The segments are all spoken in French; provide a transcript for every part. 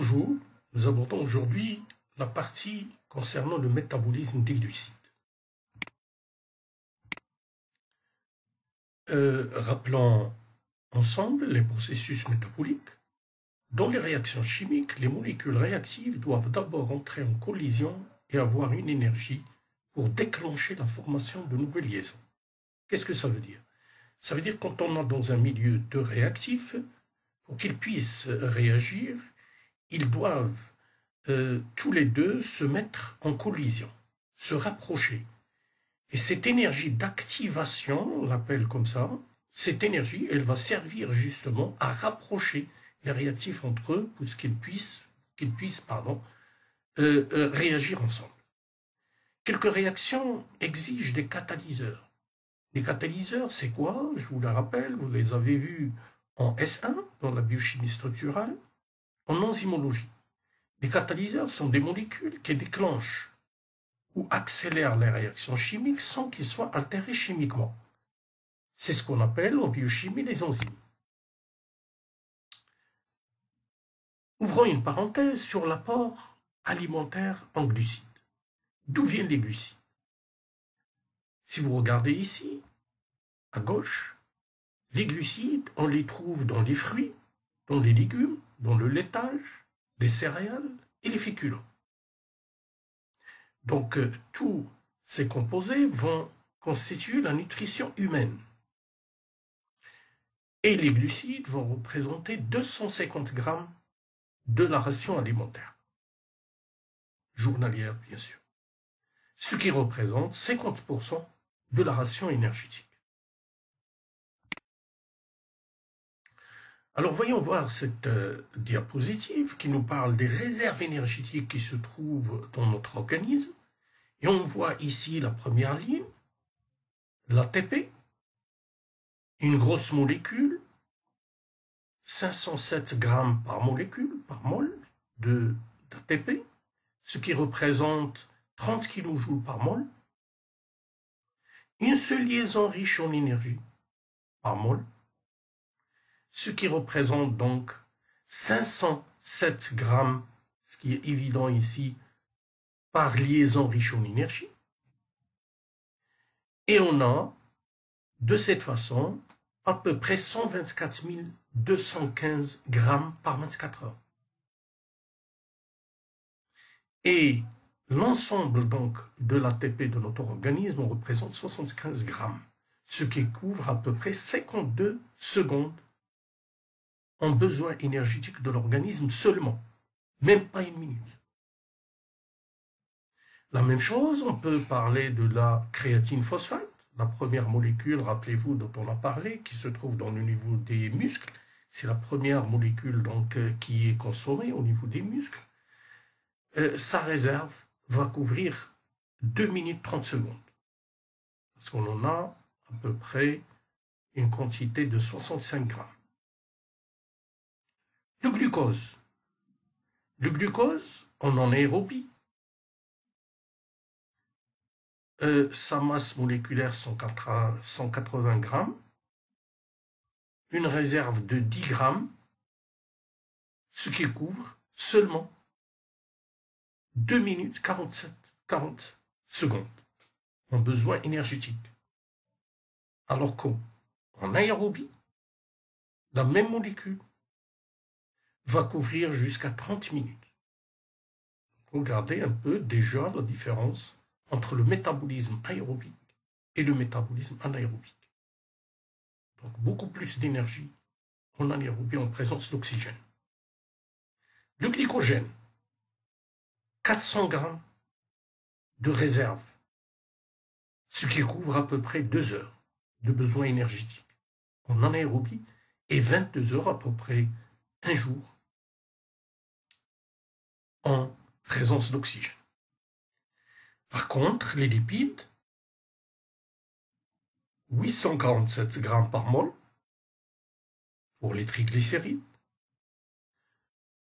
Bonjour, nous abordons aujourd'hui la partie concernant le métabolisme des glucides. Rappelons ensemble les processus métaboliques. Dans les réactions chimiques, les molécules réactives doivent d'abord entrer en collision et avoir une énergie pour déclencher la formation de nouvelles liaisons. Qu'est-ce que ça veut dire? Ça veut dire quand on est dans un milieu de réactifs, pour qu'ils puissent réagir, ils doivent tous les deux se mettre en collision, se rapprocher. Et cette énergie d'activation, on l'appelle comme ça, cette énergie, elle va servir justement à rapprocher les réactifs entre eux pour qu'ils puissent réagir ensemble. Quelques réactions exigent des catalyseurs. Les catalyseurs, c'est quoi? Je vous le rappelle, vous les avez vus en S1, dans la biochimie structurale, en enzymologie. Les catalyseurs sont des molécules qui déclenchent ou accélèrent les réactions chimiques sans qu'ils soient altérés chimiquement. C'est ce qu'on appelle en biochimie les enzymes. Ouvrons une parenthèse sur l'apport alimentaire en glucides. D'où viennent les glucides? Si vous regardez ici, à gauche, les glucides, on les trouve dans les fruits, dans les légumes, dans le laitage, les céréales et les féculents. Donc, tous ces composés vont constituer la nutrition humaine. Et les glucides vont représenter 250 grammes de la ration alimentaire, journalière bien sûr, ce qui représente 50% de la ration énergétique. Alors voyons voir cette diapositive qui nous parle des réserves énergétiques qui se trouvent dans notre organisme. Et on voit ici la première ligne, l'ATP, une grosse molécule, 507 grammes par molécule, par mol d'ATP, ce qui représente 30 kJ par mol. Une seule liaison riche en énergie par mol, ce qui représente donc 507 grammes, ce qui est évident ici, par liaison riche en énergie. Et on a, de cette façon, à peu près 124 215 grammes par 24 heures. Et l'ensemble donc de l'ATP de notre organisme représente 75 grammes, ce qui couvre à peu près 52 secondes en besoin énergétique de l'organisme seulement, même pas une minute. La même chose, on peut parler de la créatine phosphate, la première molécule, rappelez-vous, dont on a parlé, qui se trouve dans le niveau des muscles. C'est la première molécule donc, qui est consommée au niveau des muscles. Sa réserve va couvrir 2 minutes 30 secondes. Parce qu'on en a à peu près une quantité de 65 grammes. Le glucose. Le glucose, en anaérobie, sa masse moléculaire 180 grammes, une réserve de 10 grammes, ce qui couvre seulement 2 minutes 40 secondes en besoin énergétique. Alors qu'en aérobie, la même molécule va couvrir jusqu'à 30 minutes. Regardez un peu déjà la différence entre le métabolisme aérobique et le métabolisme anaérobique. Donc beaucoup plus d'énergie en anaérobie en présence d'oxygène. Le glycogène, 400 grammes de réserve, ce qui couvre à peu près 2 heures de besoin énergétique en anaérobie et 22 heures à peu près un jour en présence d'oxygène. Par contre, les lipides, 847 grammes par mol pour les triglycérides.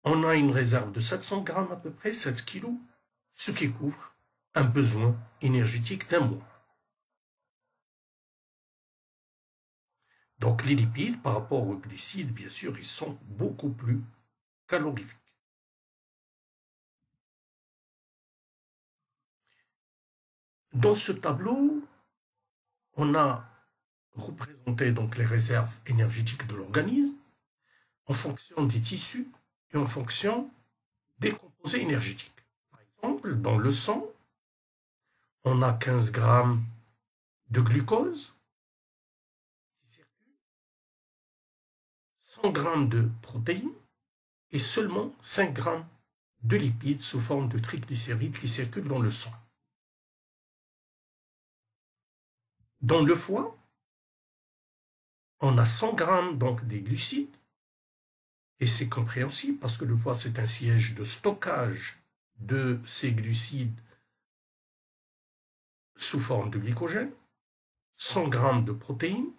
On a une réserve de 700 grammes à peu près, 7 kilos, ce qui couvre un besoin énergétique d'un mois. Donc les lipides, par rapport aux glucides, bien sûr, ils sont beaucoup plus calorifiques. Dans ce tableau, on a représenté donc les réserves énergétiques de l'organisme en fonction des tissus et en fonction des composés énergétiques. Par exemple, dans le sang, on a 15 grammes de glucose, 100 grammes de protéines et seulement 5 grammes de lipides sous forme de triglycérides qui circulent dans le sang. Dans le foie, on a 100 grammes donc des glucides, et c'est compréhensible parce que le foie c'est un siège de stockage de ces glucides sous forme de glycogène, 100 grammes de protéines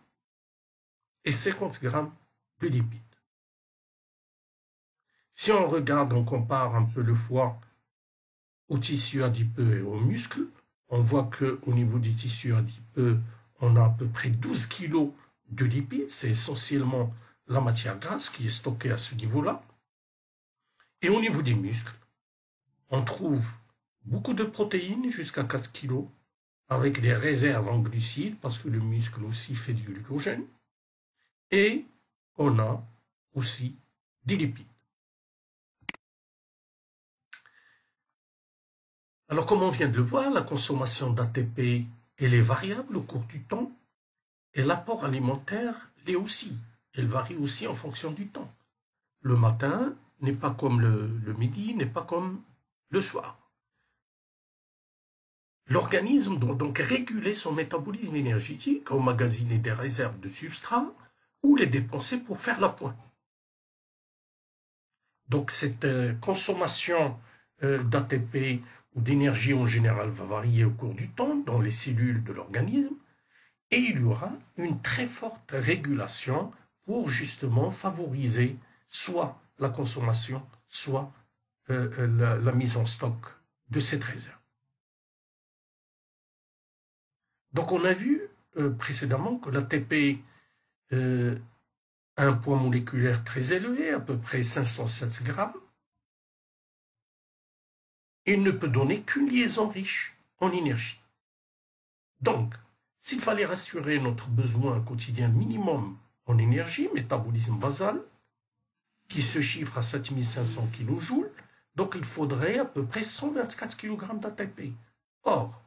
et 50 grammes de lipides. Si on regarde, on compare un peu le foie au tissu adipeux et aux muscles, on voit qu'au niveau du tissu adipeux, on a à peu près 12 kg de lipides, c'est essentiellement la matière grasse qui est stockée à ce niveau-là. Et au niveau des muscles, on trouve beaucoup de protéines, jusqu'à 4 kg, avec des réserves en glucides, parce que le muscle aussi fait du glycogène. Et on a aussi des lipides. Alors, comme on vient de le voir, la consommation d'ATP, elle est variable au cours du temps, et l'apport alimentaire l'est aussi. Elle varie aussi en fonction du temps. Le matin n'est pas comme le midi, n'est pas comme le soir. L'organisme doit donc réguler son métabolisme énergétique, emmagasiner des réserves de substrat ou les dépenser pour faire l'appoint. Donc cette consommation d'ATP ou d'énergie en général va varier au cours du temps dans les cellules de l'organisme et il y aura une très forte régulation pour justement favoriser soit la consommation, soit la mise en stock de cette réserve. Donc on a vu précédemment que l'ATP a un poids moléculaire très élevé, à peu près 507 grammes. Il ne peut donner qu'une liaison riche en énergie. Donc, s'il fallait rassurer notre besoin quotidien minimum en énergie, métabolisme basal, qui se chiffre à 7500 kJ, donc il faudrait à peu près 124 kg d'ATP. Or,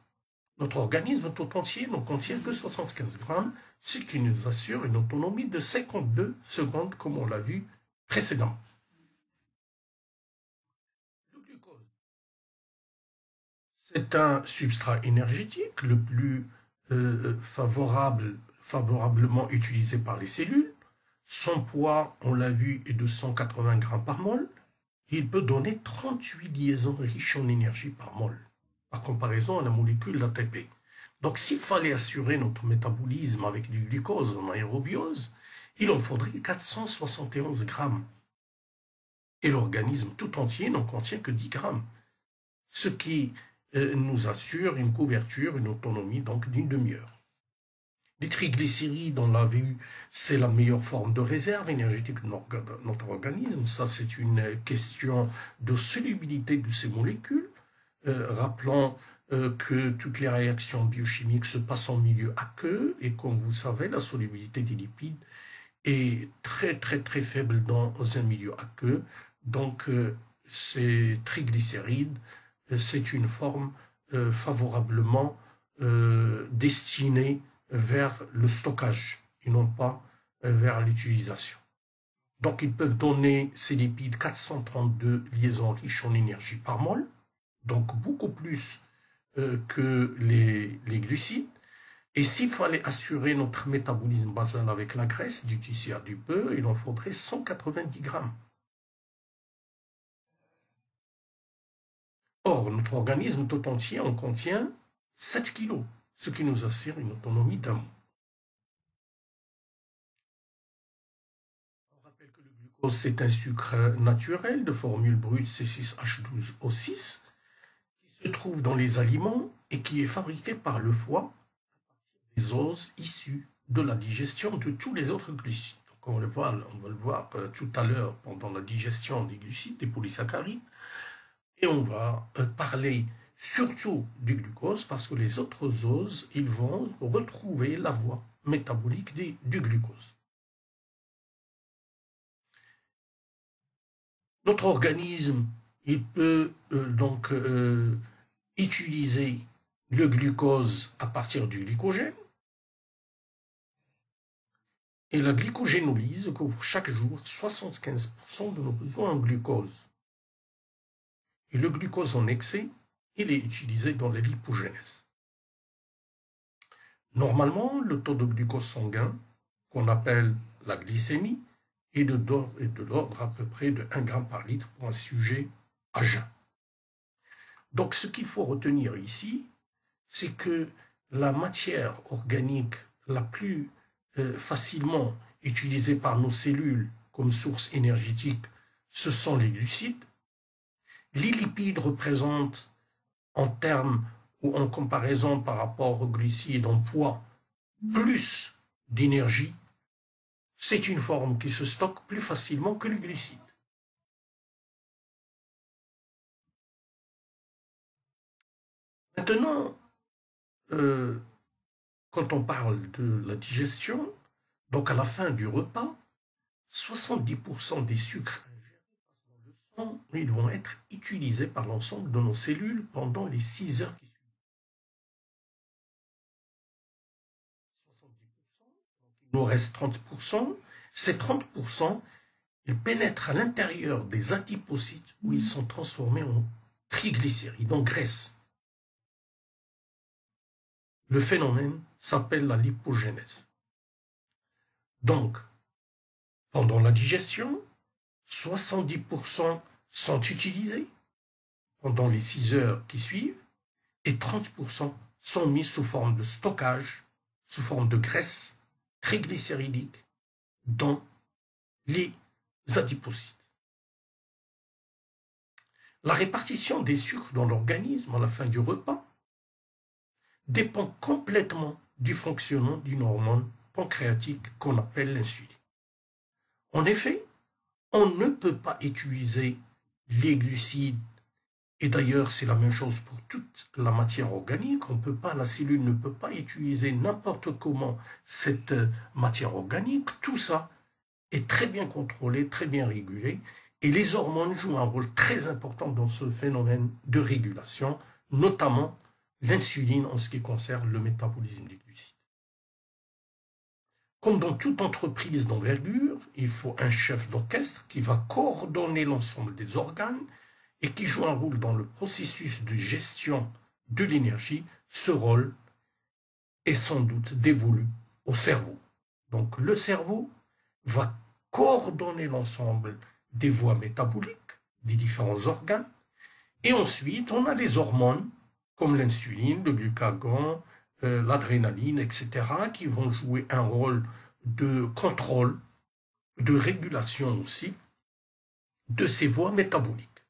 notre organisme tout entier ne contient que 75 grammes, ce qui nous assure une autonomie de 52 secondes, comme on l'a vu précédemment. Le glucose, c'est un substrat énergétique le plus favorablement utilisé par les cellules. Son poids, on l'a vu, est de 180 grammes par mol. Il peut donner 38 liaisons riches en énergie par mol, par comparaison à la molécule d'ATP. Donc, s'il fallait assurer notre métabolisme avec du glucose en aérobiose, il en faudrait 471 grammes. Et l'organisme tout entier n'en contient que 10 grammes. Ce qui nous assure une couverture, une autonomie donc d'une demi-heure. Les triglycérides, on l'a vu, c'est la meilleure forme de réserve énergétique de notre organisme. Ça, c'est une question de solubilité de ces molécules. Rappelons que toutes les réactions biochimiques se passent en milieu aqueux et comme vous savez, la solubilité des lipides est très très très faible dans un milieu aqueux. Donc ces triglycérides, c'est une forme favorablement destinée vers le stockage et non pas vers l'utilisation. Donc ils peuvent donner ces lipides 432 liaisons riches en énergie par mol, donc beaucoup plus que les glucides. Et s'il fallait assurer notre métabolisme basal avec la graisse du tissu adipeux, il en faudrait 190 grammes. Or, notre organisme tout entier en contient 7 kg, ce qui nous assure une autonomie d'un mois. On rappelle que le glucose, c'est un sucre naturel de formule brute C6H12O6 qui se trouve dans les aliments et qui est fabriqué par le foie des os issus de la digestion de tous les autres glucides. Donc on va le voir tout à l'heure pendant la digestion des glucides, des polysaccharides. Et on va parler surtout du glucose, parce que les autres os, ils vont retrouver la voie métabolique du glucose. Notre organisme, il peut donc utiliser le glucose à partir du glycogène. Et la glycogénolyse couvre chaque jour 75% de nos besoins en glucose. Et le glucose en excès, il est utilisé dans la lipogénèse. Normalement, le taux de glucose sanguin, qu'on appelle la glycémie, est de l'ordre à peu près de 1 g par litre pour un sujet à jeun. Donc ce qu'il faut retenir ici, c'est que la matière organique la plus facilement utilisée par nos cellules comme source énergétique, ce sont les glucides. Les lipides représentent en termes ou en comparaison par rapport aux glucides en poids plus d'énergie. C'est une forme qui se stocke plus facilement que les glucides. Maintenant, quand on parle de la digestion, donc à la fin du repas, 70% des sucres ingérés dans le sang, ils vont être utilisés par l'ensemble de nos cellules pendant les 6 heures qui suivent. 70%, donc il nous reste 30%. Ces 30%, ils pénètrent à l'intérieur des adipocytes où ils sont transformés en triglycérides, en graisse. Le phénomène s'appelle la lipogénèse. Donc, pendant la digestion, 70% sont utilisés pendant les 6 heures qui suivent et 30% sont mis sous forme de stockage, sous forme de graisse triglycéridique dans les adipocytes. La répartition des sucres dans l'organisme à la fin du repas dépend complètement du fonctionnement d'une hormone pancréatique qu'on appelle l'insuline. En effet, on ne peut pas utiliser les glucides, et d'ailleurs c'est la même chose pour toute la matière organique, la cellule ne peut pas utiliser n'importe comment cette matière organique, tout ça est très bien contrôlé, très bien régulé, et les hormones jouent un rôle très important dans ce phénomène de régulation, notamment l'insuline en ce qui concerne le métabolisme des glucides. Comme dans toute entreprise d'envergure, il faut un chef d'orchestre qui va coordonner l'ensemble des organes et qui joue un rôle dans le processus de gestion de l'énergie. Ce rôle est sans doute dévolu au cerveau. Donc le cerveau va coordonner l'ensemble des voies métaboliques des différents organes. Et ensuite, on a les hormones comme l'insuline, le glucagon, l'adrénaline, etc., qui vont jouer un rôle de contrôle, de régulation aussi de ces voies métaboliques.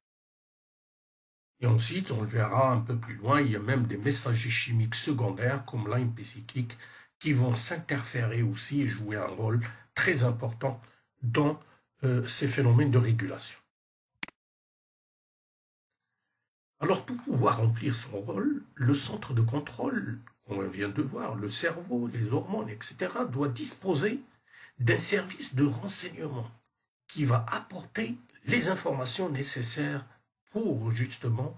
Et ensuite, on le verra un peu plus loin, il y a même des messagers chimiques secondaires comme l'AMP cyclique qui vont s'interférer aussi et jouer un rôle très important dans ces phénomènes de régulation. Alors, pour pouvoir remplir son rôle, le centre de contrôle, on vient de voir, le cerveau, les hormones, etc., doit disposer d'un service de renseignement qui va apporter les informations nécessaires pour justement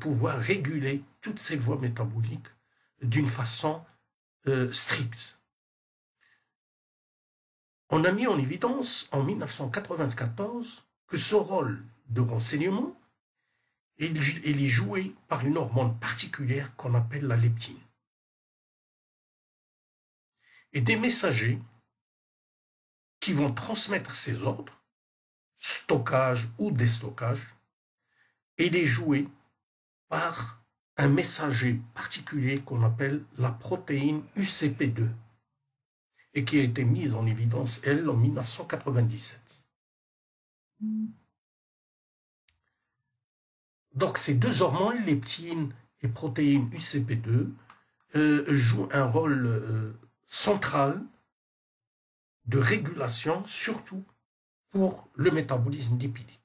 pouvoir réguler toutes ces voies métaboliques d'une façon stricte. On a mis en évidence en 1994 que ce rôle de renseignement il est joué par une hormone particulière qu'on appelle la leptine. Et des messagers qui vont transmettre ces ordres, stockage ou déstockage, et les jouer par un messager particulier qu'on appelle la protéine UCP2 et qui a été mise en évidence, elle, en 1997. Donc ces deux hormones, leptine et protéine UCP2, jouent un rôle central de régulation, surtout pour le métabolisme lipidique.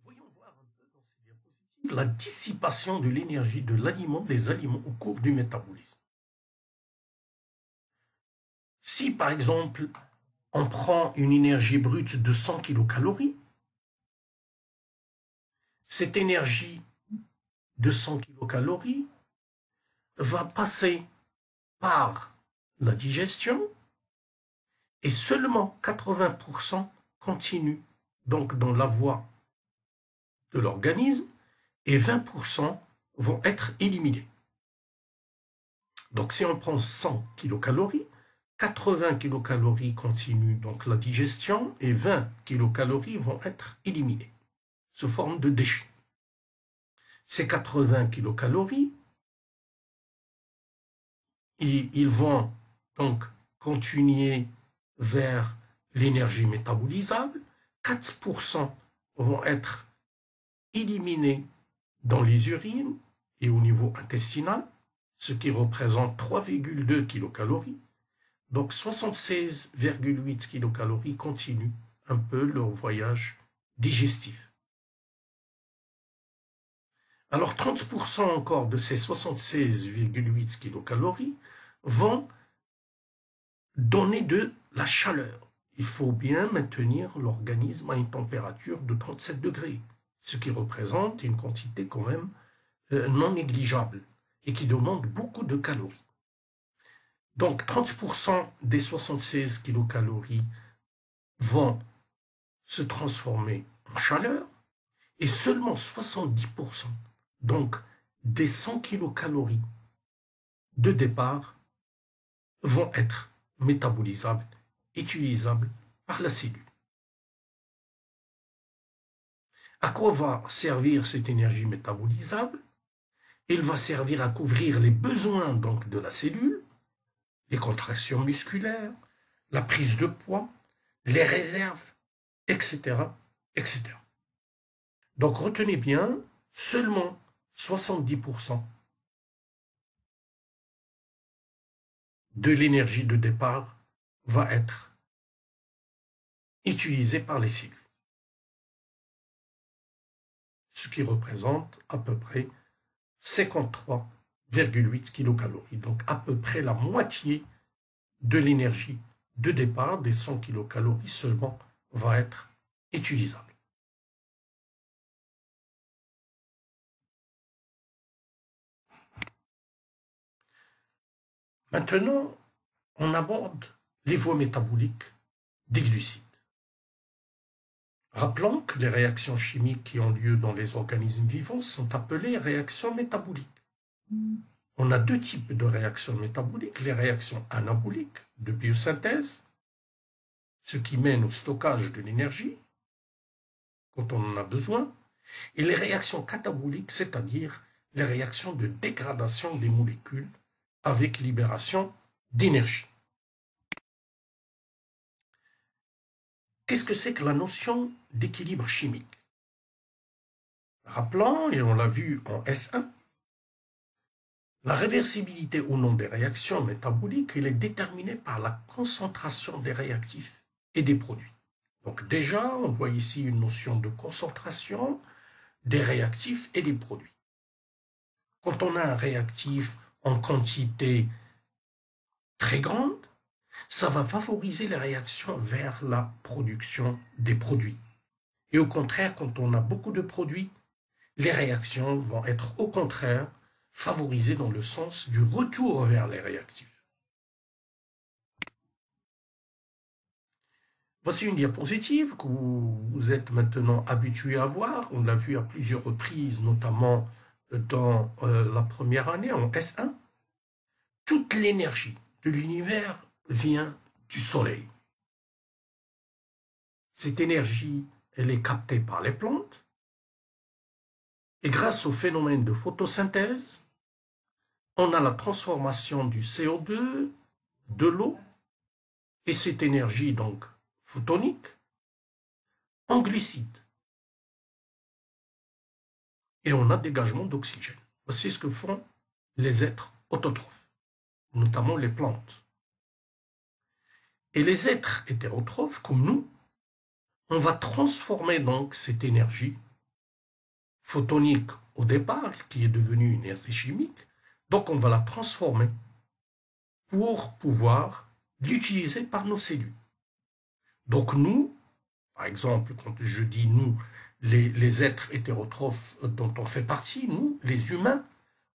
Voyons voir un peu dans ces diapositives la dissipation de l'énergie des aliments au cours du métabolisme. Si par exemple, on prend une énergie brute de 100 kilocalories, cette énergie de 100 kilocalories va passer par la digestion et seulement 80% continue donc dans la voie de l'organisme et 20% vont être éliminés. Donc si on prend 100 kilocalories, 80 kilocalories continuent donc la digestion et 20 kilocalories vont être éliminées sous forme de déchets. Ces 80 kilocalories, ils vont donc continuer vers l'énergie métabolisable, 4% vont être éliminés dans les urines et au niveau intestinal, ce qui représente 3,2 kilocalories. Donc 76,8 kilocalories continuent un peu leur voyage digestif. Alors 30% encore de ces 76,8 kilocalories vont donner de la chaleur. Il faut bien maintenir l'organisme à une température de 37 degrés, ce qui représente une quantité quand même non négligeable et qui demande beaucoup de calories. Donc 30% des 76 kilocalories vont se transformer en chaleur et seulement 70% donc des 100 kilocalories de départ vont être métabolisables, utilisables par la cellule. À quoi va servir cette énergie métabolisable? Elle va servir à couvrir les besoins donc de la cellule, les contractions musculaires, la prise de poids, les réserves, etc., etc. Donc retenez bien, seulement 70% de l'énergie de départ va être utilisée par les cellules, ce qui représente à peu près 53,8 kilocalories, donc à peu près la moitié de l'énergie de départ des 100 kilocalories seulement va être utilisable. Maintenant, on aborde les voies métaboliques des glucides. Rappelons que les réactions chimiques qui ont lieu dans les organismes vivants sont appelées réactions métaboliques. On a deux types de réactions métaboliques, les réactions anaboliques de biosynthèse, ce qui mène au stockage de l'énergie quand on en a besoin, et les réactions cataboliques, c'est-à-dire les réactions de dégradation des molécules avec libération d'énergie. Qu'est-ce que c'est que la notion d'équilibre chimique? Rappelons, et on l'a vu en S1, la réversibilité ou non des réactions métaboliques, elle est déterminée par la concentration des réactifs et des produits. Donc déjà, on voit ici une notion de concentration des réactifs et des produits. Quand on a un réactif en quantité très grande, ça va favoriser les réactions vers la production des produits. Et au contraire, quand on a beaucoup de produits, les réactions vont être au contraire favorisées dans le sens du retour vers les réactifs. Voici une diapositive que vous êtes maintenant habitué à voir. On l'a vu à plusieurs reprises, notamment dans la première année, en S1. Toute l'énergie de l'univers vient du Soleil. Cette énergie, elle est captée par les plantes. Et grâce au phénomène de photosynthèse, on a la transformation du CO2, de l'eau, et cette énergie donc photonique, en glucides. Et on a dégagement d'oxygène. Voici ce que font les êtres autotrophes, notamment les plantes. Et les êtres hétérotrophes, comme nous, on va transformer donc cette énergie photonique au départ, qui est devenue une énergie chimique. Donc on va la transformer pour pouvoir l'utiliser par nos cellules. Donc nous, par exemple, quand je dis nous, les êtres hétérotrophes dont on fait partie, nous, les humains,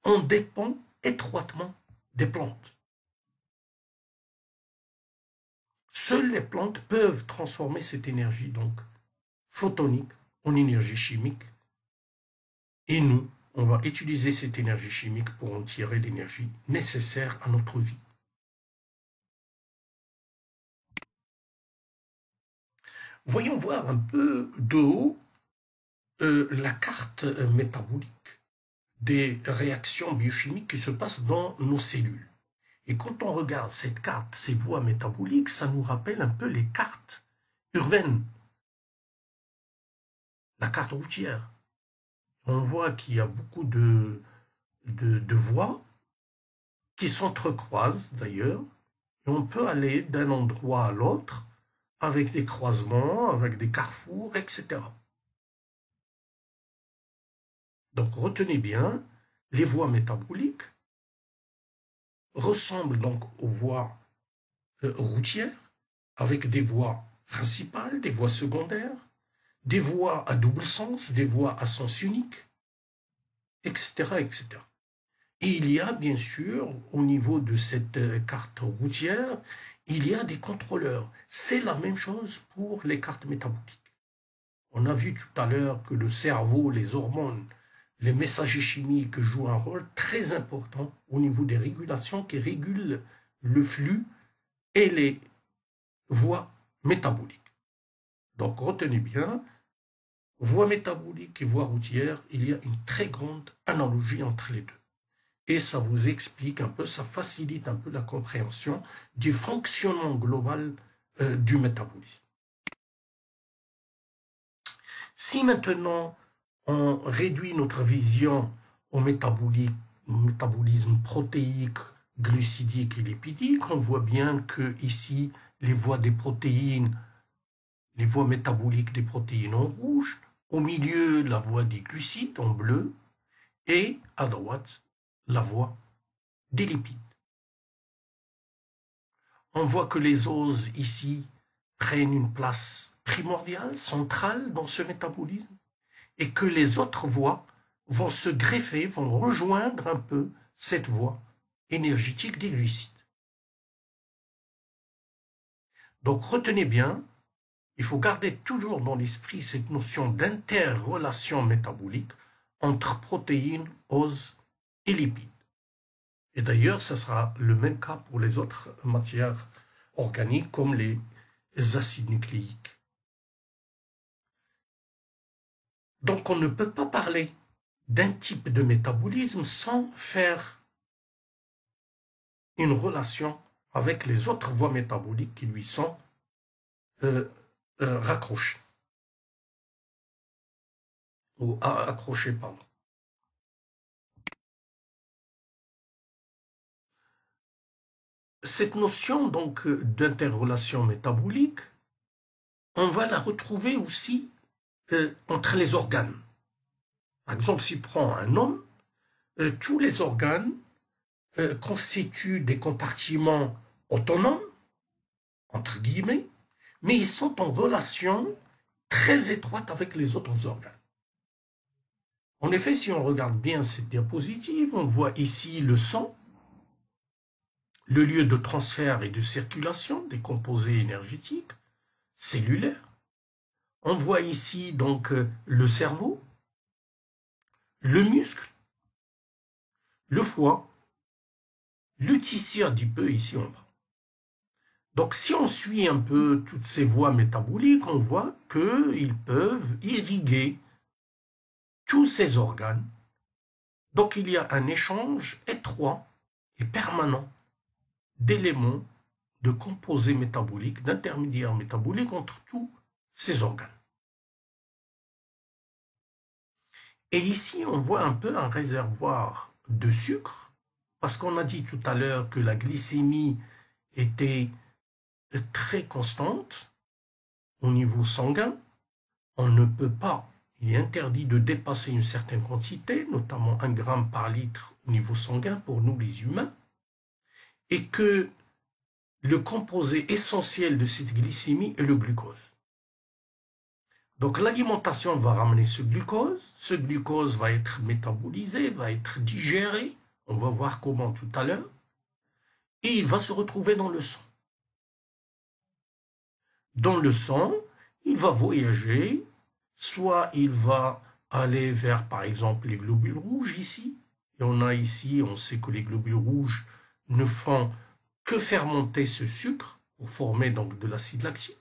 on dépend étroitement des plantes. Seules les plantes peuvent transformer cette énergie donc photonique en énergie chimique. Et nous, on va utiliser cette énergie chimique pour en tirer l'énergie nécessaire à notre vie. Voyons voir un peu de haut la carte métabolique des réactions biochimiques qui se passent dans nos cellules. Et quand on regarde cette carte, ces voies métaboliques, ça nous rappelle un peu les cartes urbaines, la carte routière. On voit qu'il y a beaucoup de voies qui s'entrecroisent d'ailleurs, et on peut aller d'un endroit à l'autre avec des croisements, avec des carrefours, etc. Donc retenez bien, les voies métaboliques ressemblent donc aux voies routières, avec des voies principales, des voies secondaires, des voies à double sens, des voies à sens unique, etc., etc. Et il y a bien sûr, au niveau de cette carte routière, il y a des contrôleurs. C'est la même chose pour les cartes métaboliques. On a vu tout à l'heure que le cerveau, les hormones, les messagers chimiques jouent un rôle très important au niveau des régulations qui régulent le flux et les voies métaboliques. Donc retenez bien, voie métabolique et voie routière, il y a une très grande analogie entre les deux. Et ça vous explique un peu, ça facilite un peu la compréhension du fonctionnement global du métabolisme. Si maintenant on réduit notre vision au métabolisme protéique, glucidique et lipidique, on voit bien que ici les voies des protéines, les voies métaboliques des protéines en rouge, au milieu la voie des glucides en bleu et à droite la voie des lipides. On voit que les oses ici prennent une place primordiale, centrale dans ce métabolisme, et que les autres voies vont se greffer, vont rejoindre un peu cette voie énergétique des glucides. Donc retenez bien, il faut garder toujours dans l'esprit cette notion d'interrelation métabolique entre protéines, oses et lipides. Et d'ailleurs, ça sera le même cas pour les autres matières organiques comme les acides nucléiques. Donc on ne peut pas parler d'un type de métabolisme sans faire une relation avec les autres voies métaboliques qui lui sont raccrochées. Ou accrochées, pardon. Cette notion donc d'interrelation métabolique, on va la retrouver aussi entre les organes. Par exemple, si on prend un homme, tous les organes constituent des compartiments autonomes, entre guillemets, mais ils sont en relation très étroite avec les autres organes. En effet, si on regarde bien cette diapositive, on voit ici le sang, le lieu de transfert et de circulation des composés énergétiques cellulaires. On voit ici donc le cerveau, le muscle, le foie, le tissu adipeux ici en bas. Donc si on suit un peu toutes ces voies métaboliques, on voit qu'ils peuvent irriguer tous ces organes. Donc il y a un échange étroit et permanent d'éléments, de composés métaboliques, d'intermédiaires métaboliques entre tous ces organes. Et ici, on voit un peu un réservoir de sucre, parce qu'on a dit tout à l'heure que la glycémie était très constante au niveau sanguin. On ne peut pas il est interdit de dépasser une certaine quantité, notamment 1 gramme par litre au niveau sanguin pour nous les humains, et que le composé essentiel de cette glycémie est le glucose. Donc l'alimentation va ramener ce glucose va être métabolisé, va être digéré, on va voir comment tout à l'heure, et il va se retrouver dans le sang. Dans le sang, il va voyager, soit il va aller vers, par exemple, les globules rouges ici, et on a ici, on sait que les globules rouges ne font que fermenter ce sucre pour former donc de l'acide lactique,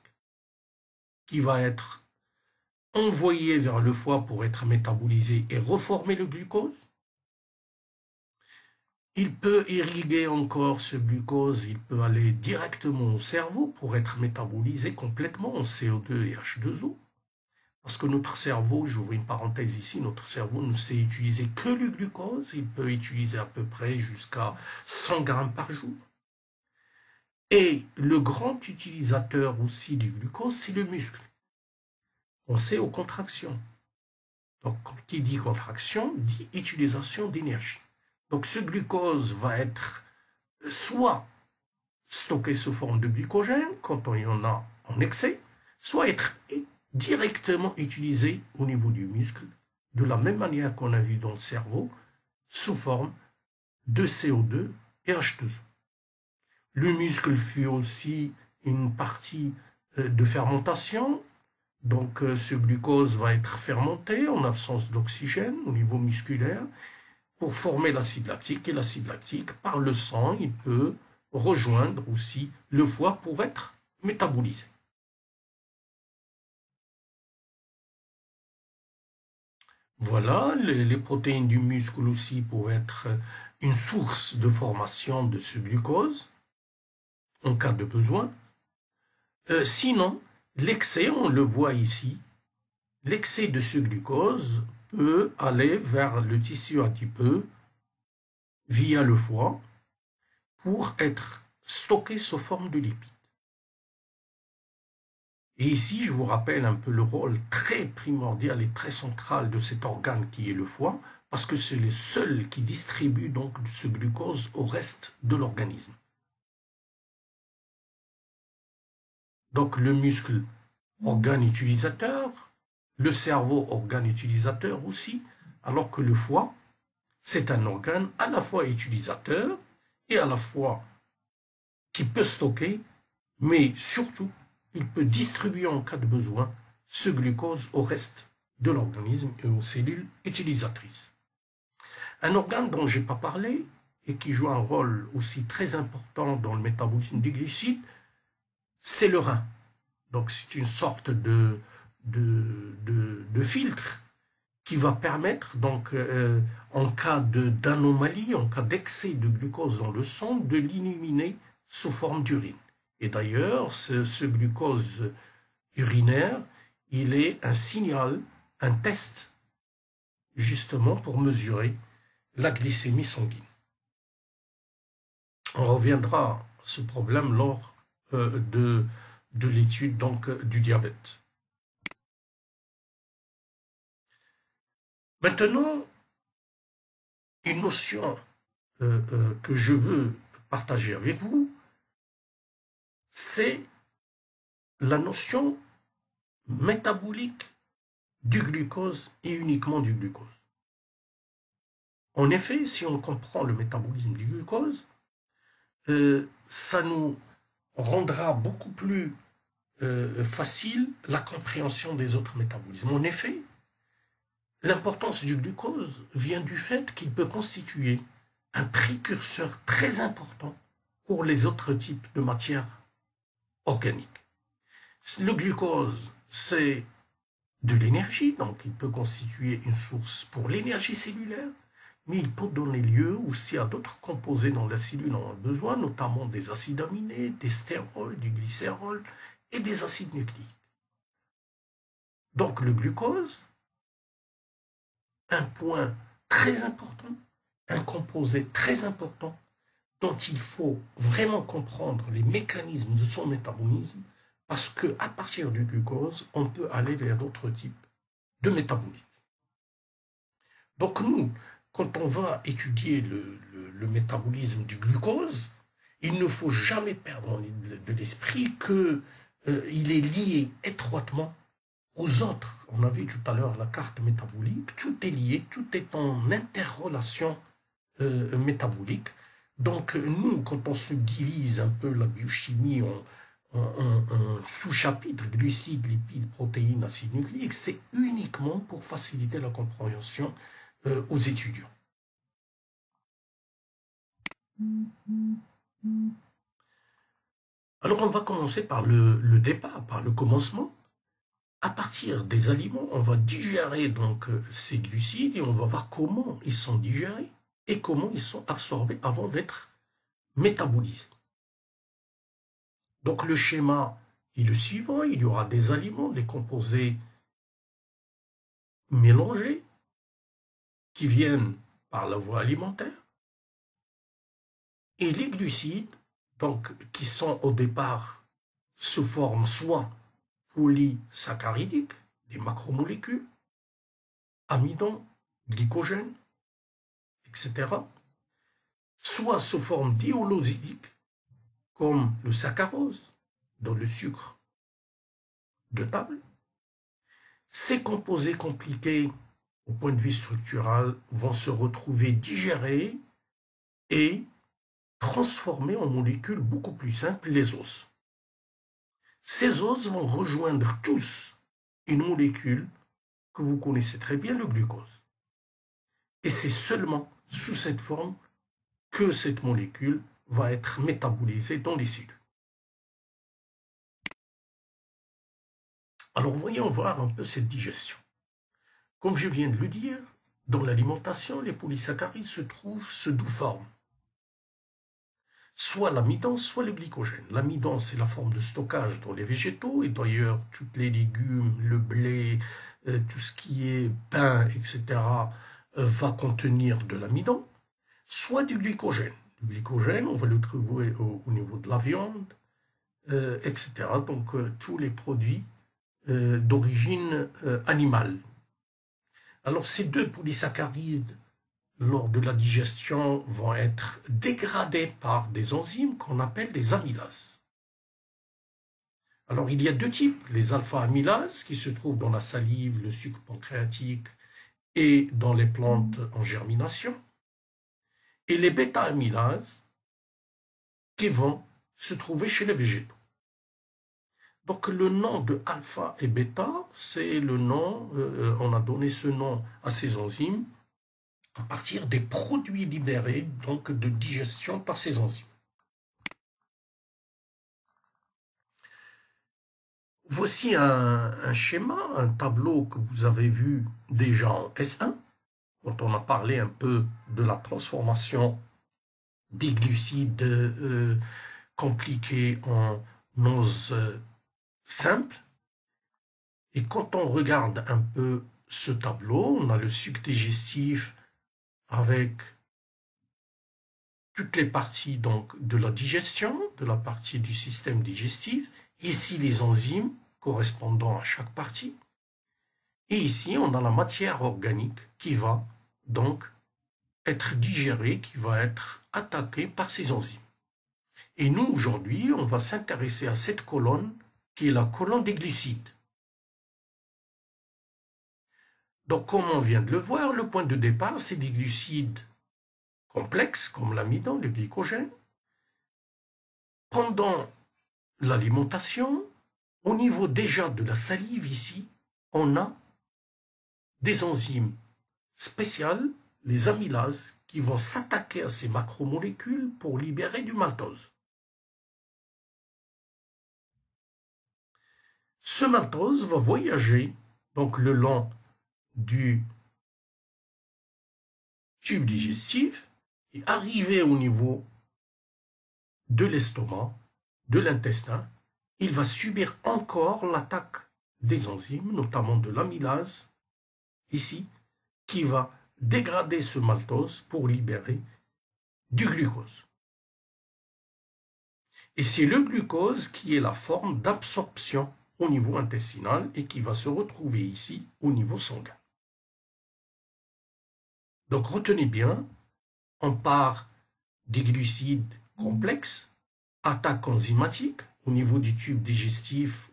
qui va être envoyé vers le foie pour être métabolisé et reformer le glucose. Il peut irriguer encore ce glucose, il peut aller directement au cerveau pour être métabolisé complètement en CO2 et H2O. Parce que notre cerveau, j'ouvre une parenthèse ici, notre cerveau ne sait utiliser que le glucose, il peut utiliser à peu près jusqu'à 100 grammes par jour. Et le grand utilisateur aussi du glucose, c'est le muscle. On sait aux contractions. Donc, qui dit contraction, dit utilisation d'énergie. Donc, ce glucose va être soit stocké sous forme de glycogène, quand on y en a en excès, soit être directement utilisé au niveau du muscle, de la même manière qu'on a vu dans le cerveau, sous forme de CO2 et H2O. Le muscle fut aussi une partie de fermentation. Donc ce glucose va être fermenté en absence d'oxygène au niveau musculaire pour former l'acide lactique. Et l'acide lactique, par le sang, il peut rejoindre aussi le foie pour être métabolisé. Voilà, les protéines du muscle aussi peuvent être une source de formation de ce glucose en cas de besoin. Sinon, l'excès, on le voit ici, l'excès de ce glucose peut aller vers le tissu adipeux via le foie pour être stocké sous forme de lipides. Et ici, je vous rappelle un peu le rôle très primordial et très central de cet organe qui est le foie, parce que c'est le seul qui distribue donc ce glucose au reste de l'organisme. Donc le muscle, organe utilisateur, le cerveau, organe utilisateur aussi, alors que le foie, c'est un organe à la fois utilisateur et à la fois qui peut stocker, mais surtout, il peut distribuer en cas de besoin ce glucose au reste de l'organisme et aux cellules utilisatrices. Un organe dont je n'ai pas parlé et qui joue un rôle aussi très important dans le métabolisme des glucides, c'est le rein. Donc c'est une sorte de filtre qui va permettre, donc, en cas d'anomalie, en cas d'excès de glucose dans le sang, de l'éliminer sous forme d'urine. Et d'ailleurs, ce glucose urinaire, il est un signal, un test, justement pour mesurer la glycémie sanguine. On reviendra à ce problème lors de l'étude donc du diabète. Maintenant, une notion que je veux partager avec vous, c'est la notion métabolique du glucose et uniquement du glucose. En effet, si on comprend le métabolisme du glucose, ça nous rendra beaucoup plus facile la compréhension des autres métabolismes. En effet, l'importance du glucose vient du fait qu'il peut constituer un précurseur très important pour les autres types de matières organiques. Le glucose, c'est de l'énergie, donc il peut constituer une source pour l'énergie cellulaire, mais il peut donner lieu aussi à d'autres composés dont la cellule en a besoin, notamment des acides aminés, des stérols, du glycérol et des acides nucléiques. Donc le glucose, un point très important, un composé très important dont il faut vraiment comprendre les mécanismes de son métabolisme, parce qu'à partir du glucose, on peut aller vers d'autres types de métabolites. Donc nous, quand on va étudier le métabolisme du glucose, il ne faut jamais perdre de l'esprit qu'il est lié étroitement aux autres. On a vu tout à l'heure la carte métabolique, tout est lié, tout est en interrelation métabolique. Donc nous, quand on se divise un peu la biochimie en sous-chapitres, glucides, lipides, protéines, acides nucléiques, c'est uniquement pour faciliter la compréhension aux étudiants. Alors on va commencer par le départ, par le commencement. À partir des aliments, on va digérer donc ces glucides et on va voir comment ils sont digérés et comment ils sont absorbés avant d'être métabolisés. Donc le schéma est le suivant, il y aura des aliments, des composés mélangés qui viennent par la voie alimentaire et les glucides, donc qui sont au départ sous forme soit polysaccharidiques, des macromolécules, amidon, glycogène, etc., soit sous forme diolosidique, comme le saccharose, dans le sucre de table. Ces composés compliqués, au point de vue structural, vont se retrouver digérés et transformés en molécules beaucoup plus simples, les os. Ces os vont rejoindre tous une molécule que vous connaissez très bien, le glucose. Et c'est seulement sous cette forme que cette molécule va être métabolisée dans les cellules. Alors voyons voir un peu cette digestion. Comme je viens de le dire, dans l'alimentation, les polysaccharides se trouvent sous deux formes. Soit l'amidon, soit le glycogène. L'amidon, c'est la forme de stockage dans les végétaux, et d'ailleurs, tous les légumes, le blé, tout ce qui est pain, etc., va contenir de l'amidon, soit du glycogène. Le glycogène, on va le trouver au niveau de la viande, etc. Donc, tous les produits d'origine animale. Alors, ces deux polysaccharides, lors de la digestion, vont être dégradés par des enzymes qu'on appelle des amylases. Alors, il y a deux types, les alpha-amylases qui se trouvent dans la salive, le sucre pancréatique et dans les plantes en germination, et les bêta-amylases qui vont se trouver chez les végétaux. Donc le nom de alpha et bêta, c'est le nom, on a donné ce nom à ces enzymes à partir des produits libérés donc de digestion par ces enzymes. Voici un schéma, un tableau que vous avez vu déjà en S1, quand on a parlé un peu de la transformation des glucides compliqués en oses simples. Et quand on regarde un peu ce tableau, on a le suc digestif avec toutes les parties donc de la digestion, de la partie du système digestif. Ici, les enzymes correspondant à chaque partie. Et ici, on a la matière organique qui va donc être digérée, qui va être attaquée par ces enzymes. Et nous, aujourd'hui, on va s'intéresser à cette colonne qui est la colonne des glucides. Donc, comme on vient de le voir, le point de départ, c'est des glucides complexes, comme l'amidon, le glycogène. Pendant l'alimentation, au niveau déjà de la salive ici, on a des enzymes spéciales, les amylases, qui vont s'attaquer à ces macromolécules pour libérer du maltose. Ce maltose va voyager donc le long du tube digestif et arriver au niveau de l'estomac, de l'intestin. Il va subir encore l'attaque des enzymes, notamment de l'amylase, ici, qui va dégrader ce maltose pour libérer du glucose. Et c'est le glucose qui est la forme d'absorption au niveau intestinal et qui va se retrouver ici au niveau sanguin. Donc retenez bien, on part des glucides complexes, attaque enzymatique au niveau du tube digestif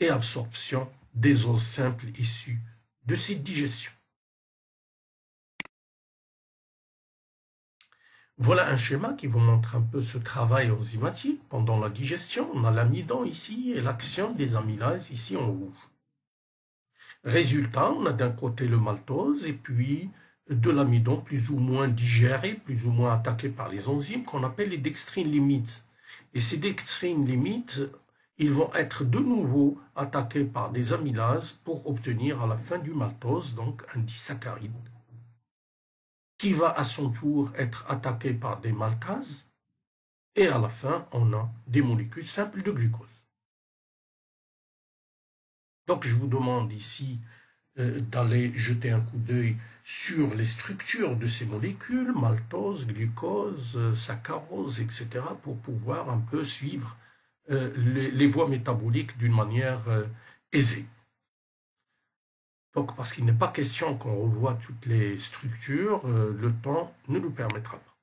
et absorption des os simples issus de cette digestion. Voilà un schéma qui vous montre un peu ce travail enzymatique pendant la digestion. On a l'amidon ici et l'action des amylases ici en rouge. Résultat, on a d'un côté le maltose et puis de l'amidon plus ou moins digéré, plus ou moins attaqué par les enzymes qu'on appelle les dextrine limites. Et ces dextrine limites, ils vont être de nouveau attaqués par des amylases pour obtenir à la fin du maltose, donc un disaccharide, qui va à son tour être attaqué par des maltases, et à la fin, on a des molécules simples de glucose. Donc, je vous demande ici d'aller jeter un coup d'œil sur les structures de ces molécules, maltose, glucose, saccharose, etc., pour pouvoir un peu suivre les voies métaboliques d'une manière aisée. Donc, parce qu'il n'est pas question qu'on revoie toutes les structures, le temps ne nous permettra pas.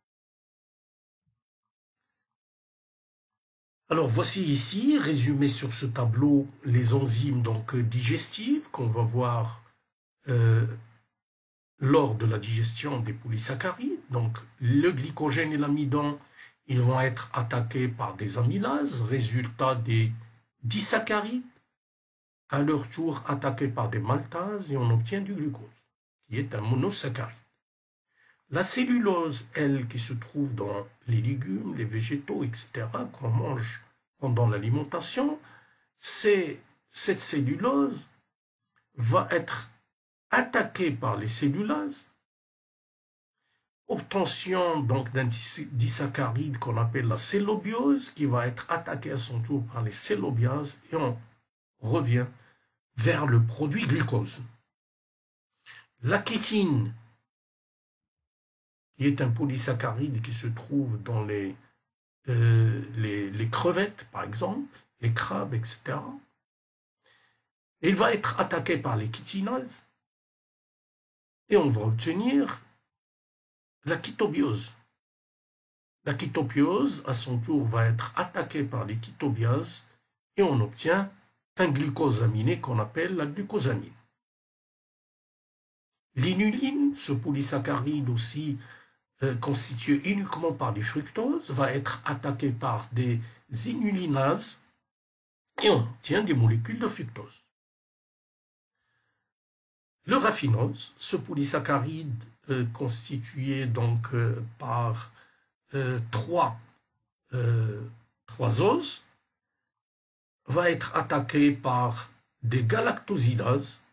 Alors, voici ici, résumé sur ce tableau, les enzymes donc digestives qu'on va voir lors de la digestion des polysaccharides. Donc, le glycogène et l'amidon, ils vont être attaqués par des amylases, résultat des disaccharides, à leur tour attaqués par des maltases, et on obtient du glucose, qui est un monosaccharide. La cellulose, elle, qui se trouve dans les légumes, les végétaux, etc., qu'on mange pendant l'alimentation, cette cellulose va être attaquée par les cellulases, obtention donc d'un disaccharide qu'on appelle la cellobiose, qui va être attaquée à son tour par les cellobiases, et on revient vers le produit glucose. La kétine, qui est un polysaccharide qui se trouve dans les crevettes, par exemple, les crabes, etc. Et il va être attaqué par les kétinases et on va obtenir la kétobiose. La kétobiose, à son tour, va être attaquée par les kétobiases et on obtient un glucosaminé qu'on appelle la glucosamine. L'inuline, ce polysaccharide aussi constitué uniquement par du fructose, va être attaqué par des inulinases et on obtient des molécules de fructose. Le raffinose, ce polysaccharide constitué donc par trois oses, va être attaqué par des galactosidases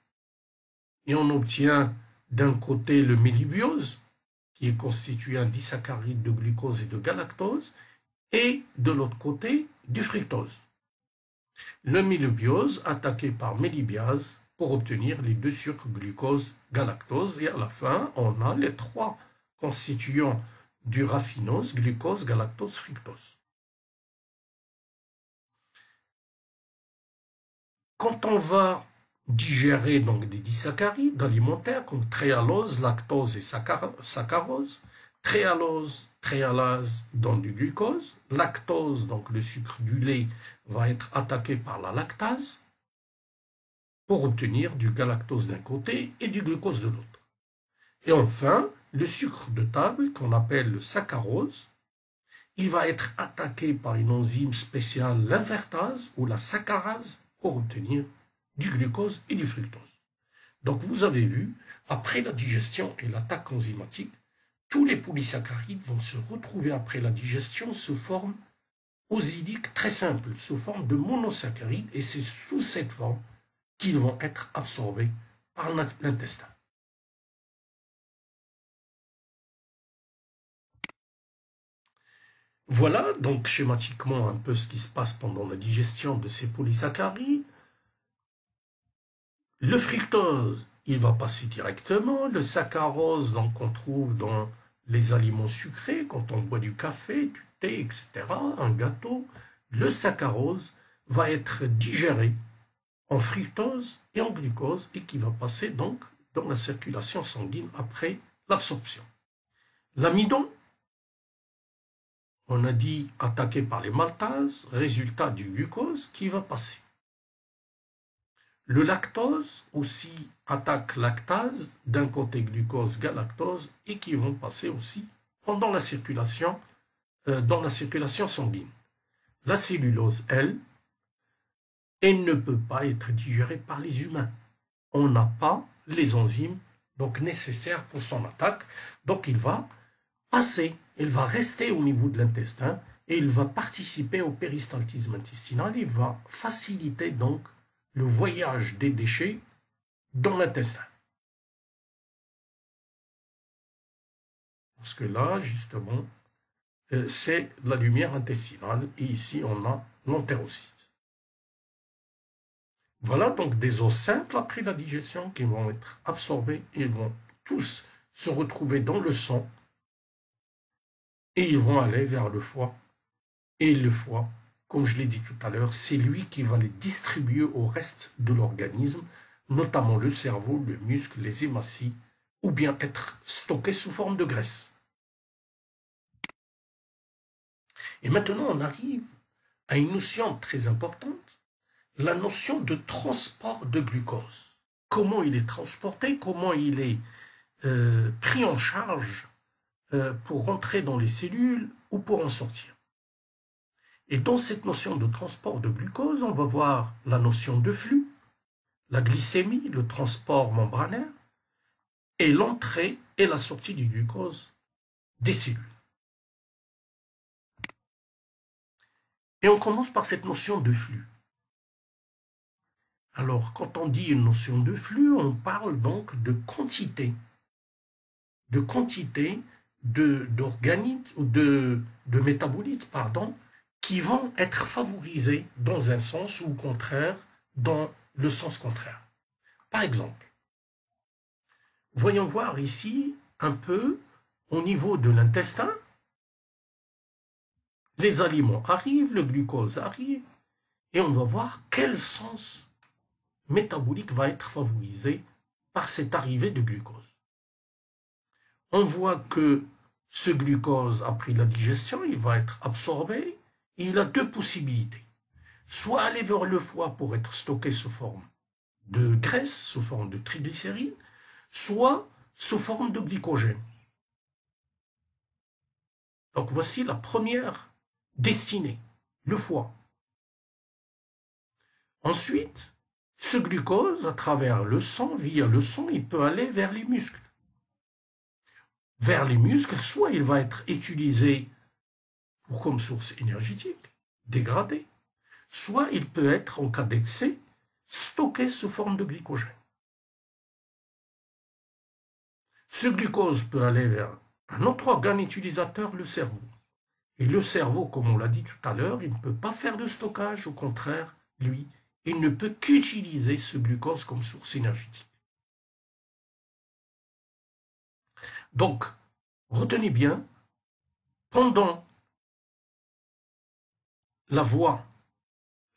et on obtient d'un côté le mélibiose, qui est constitué un disaccharide de glucose et de galactose, et de l'autre côté du fructose. Le mélibiose attaqué par mélibiase pour obtenir les deux sucres glucose-galactose, et à la fin, on a les trois constituants du raffinose, glucose, galactose, fructose. Quand on va digérer donc des disaccharides alimentaires comme tréhalose, lactose et saccharose, tréhalose, tréhalase donne du glucose, lactose, donc le sucre du lait, va être attaqué par la lactase pour obtenir du galactose d'un côté et du glucose de l'autre. Et enfin, le sucre de table, qu'on appelle le saccharose, il va être attaqué par une enzyme spéciale, l'invertase ou la saccharase, pour obtenir du glucose et du fructose. Donc vous avez vu, après la digestion et l'attaque enzymatique, tous les polysaccharides vont se retrouver après la digestion sous forme osidique très simple, sous forme de monosaccharides, et c'est sous cette forme qu'ils vont être absorbés par l'intestin. Voilà donc schématiquement un peu ce qui se passe pendant la digestion de ces polysaccharides. Le fructose, il va passer directement. Le saccharose, donc, qu'on trouve dans les aliments sucrés, quand on boit du café, du thé, etc., un gâteau. Le saccharose va être digéré en fructose et en glucose et qui va passer donc dans la circulation sanguine après l'absorption. L'amidon, on a dit attaqué par les maltases, résultat du glucose qui va passer. Le lactose aussi attaque lactase, d'un côté glucose, galactose, et qui vont passer aussi pendant la circulation, dans la circulation sanguine. La cellulose, elle ne peut pas être digérée par les humains. On n'a pas les enzymes donc nécessaires pour son attaque, donc il va passer, il va rester au niveau de l'intestin et il va participer au péristaltisme intestinal, il va faciliter donc le voyage des déchets dans l'intestin. Parce que là, justement, c'est la lumière intestinale et ici, on a l'entérocyte. Voilà donc des os simples après la digestion qui vont être absorbés et vont tous se retrouver dans le sang et ils vont aller vers le foie. Et le foie, comme je l'ai dit tout à l'heure, c'est lui qui va les distribuer au reste de l'organisme, notamment le cerveau, le muscle, les hématies, ou bien être stocké sous forme de graisse. Et maintenant, on arrive à une notion très importante, la notion de transport de glucose. Comment il est transporté, comment il est pris en charge pour rentrer dans les cellules ou pour en sortir. Et dans cette notion de transport de glucose, on va voir la notion de flux, la glycémie, le transport membranaire, et l'entrée et la sortie du glucose des cellules. Et on commence par cette notion de flux. Alors, quand on dit une notion de flux, on parle donc de quantité d'organites ou de métabolites, qui vont être favorisés dans un sens ou au contraire dans le sens contraire. Par exemple, voyons voir ici un peu au niveau de l'intestin, les aliments arrivent, le glucose arrive, et on va voir quel sens métabolique va être favorisé par cette arrivée de glucose. On voit que ce glucose, après la digestion, il va être absorbé, et il a deux possibilités. Soit aller vers le foie pour être stocké sous forme de graisse, sous forme de triglycérides, soit sous forme de glycogène. Donc voici la première destinée, le foie. Ensuite, ce glucose, à travers le sang, via le sang, il peut aller vers les muscles. Vers les muscles, soit il va être utilisé comme source énergétique, dégradé, soit il peut être, en cas d'excès, stocké sous forme de glycogène. Ce glucose peut aller vers un autre organe utilisateur, le cerveau. Et le cerveau, comme on l'a dit tout à l'heure, il ne peut pas faire de stockage, au contraire, lui, il ne peut qu'utiliser ce glucose comme source énergétique. Donc, retenez bien, pendant la voie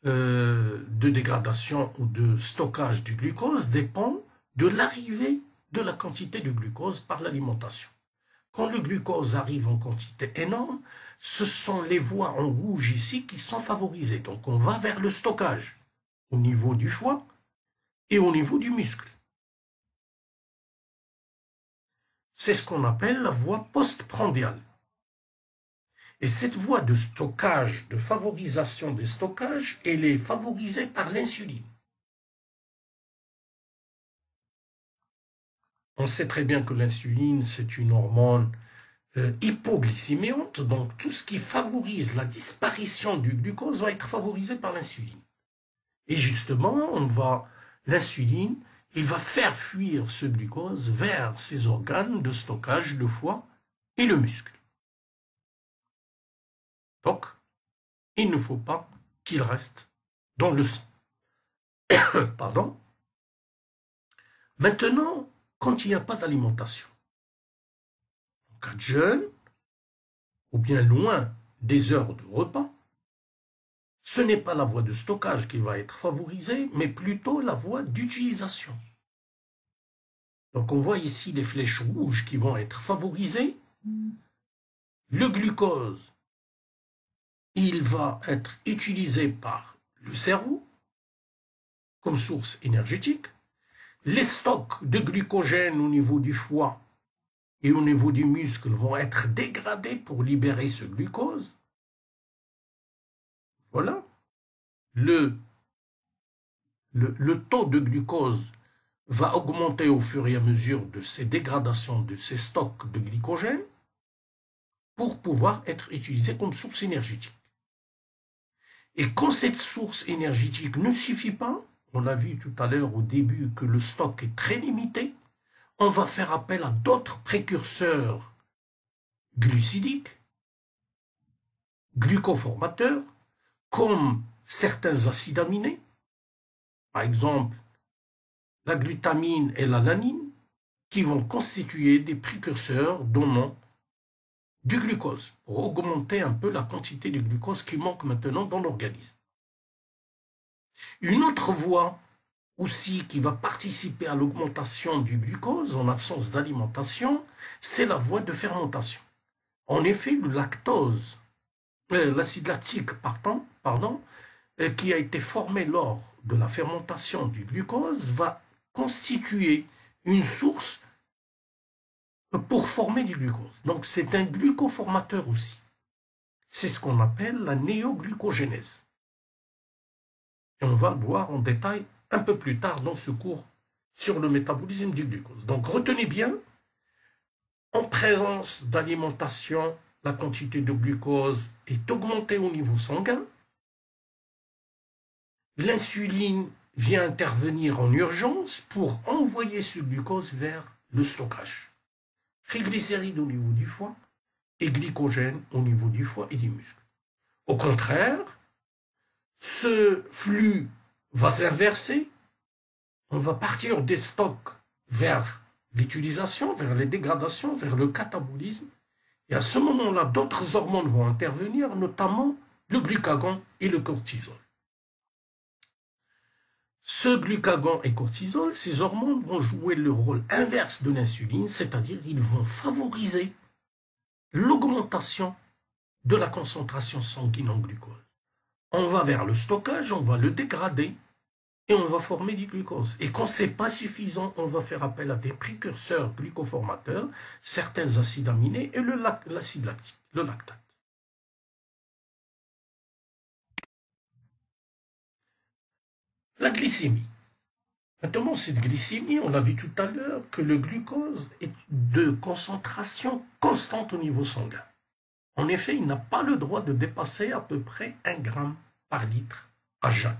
de dégradation ou de stockage du glucose dépend de l'arrivée de la quantité de glucose par l'alimentation. Quand le glucose arrive en quantité énorme, ce sont les voies en rouge ici qui sont favorisées. Donc on va vers le stockage au niveau du foie et au niveau du muscle. C'est ce qu'on appelle la voie postprandiale. Et cette voie de stockage, de favorisation des stockages, elle est favorisée par l'insuline. On sait très bien que l'insuline, c'est une hormone hypoglycémiante, donc tout ce qui favorise la disparition du glucose va être favorisé par l'insuline. Et justement, l'insuline, il va faire fuir ce glucose vers ses organes de stockage, le foie et le muscle. Donc, il ne faut pas qu'il reste dans le sang. Pardon. Maintenant, quand il n'y a pas d'alimentation, en cas de jeûne, ou bien loin des heures de repas, Ce n'est pas la voie de stockage qui va être favorisée, mais plutôt la voie d'utilisation. Donc on voit ici les flèches rouges qui vont être favorisées. Le glucose, il va être utilisé par le cerveau comme source énergétique. Les stocks de glycogène au niveau du foie et au niveau du muscle vont être dégradés pour libérer ce glucose. Voilà. Le taux de glucose va augmenter au fur et à mesure de ces dégradations de ces stocks de glycogène pour pouvoir être utilisé comme source énergétique. Et quand cette source énergétique ne suffit pas, on a vu tout à l'heure au début que le stock est très limité, on va faire appel à d'autres précurseurs glucidiques, glucoformateurs, comme certains acides aminés, par exemple la glutamine et l'alanine, qui vont constituer des précurseurs donnant du glucose, pour augmenter un peu la quantité de glucose qui manque maintenant dans l'organisme. Une autre voie aussi qui va participer à l'augmentation du glucose en absence d'alimentation, c'est la voie de fermentation. En effet, le lactose, l'acide lactique, qui a été formé lors de la fermentation du glucose, va constituer une source pour former du glucose. Donc c'est un glucoformateur aussi. C'est ce qu'on appelle la néoglucogénèse. Et on va le voir en détail un peu plus tard dans ce cours sur le métabolisme du glucose. Donc retenez bien, en présence d'alimentation, la quantité de glucose est augmentée au niveau sanguin. L'insuline vient intervenir en urgence pour envoyer ce glucose vers le stockage. Triglycérides au niveau du foie et glycogène au niveau du foie et des muscles. Au contraire, ce flux va s'inverser. On va partir des stocks vers l'utilisation, vers les dégradations, vers le catabolisme. Et à ce moment-là, d'autres hormones vont intervenir, notamment le glucagon et le cortisol. Ce glucagon et cortisol, ces hormones vont jouer le rôle inverse de l'insuline, c'est-à-dire qu'ils vont favoriser l'augmentation de la concentration sanguine en glucose. On va vers le stockage, on va le dégrader et on va former du glucose. Et quand ce n'est pas suffisant, on va faire appel à des précurseurs glucoformateurs, certains acides aminés et l'acide lactique, le lactate. La glycémie. Maintenant, cette glycémie, on l'a vu tout à l'heure, que le glucose est de concentration constante au niveau sanguin. En effet, il n'a pas le droit de dépasser à peu près 1 gramme par litre à jeun.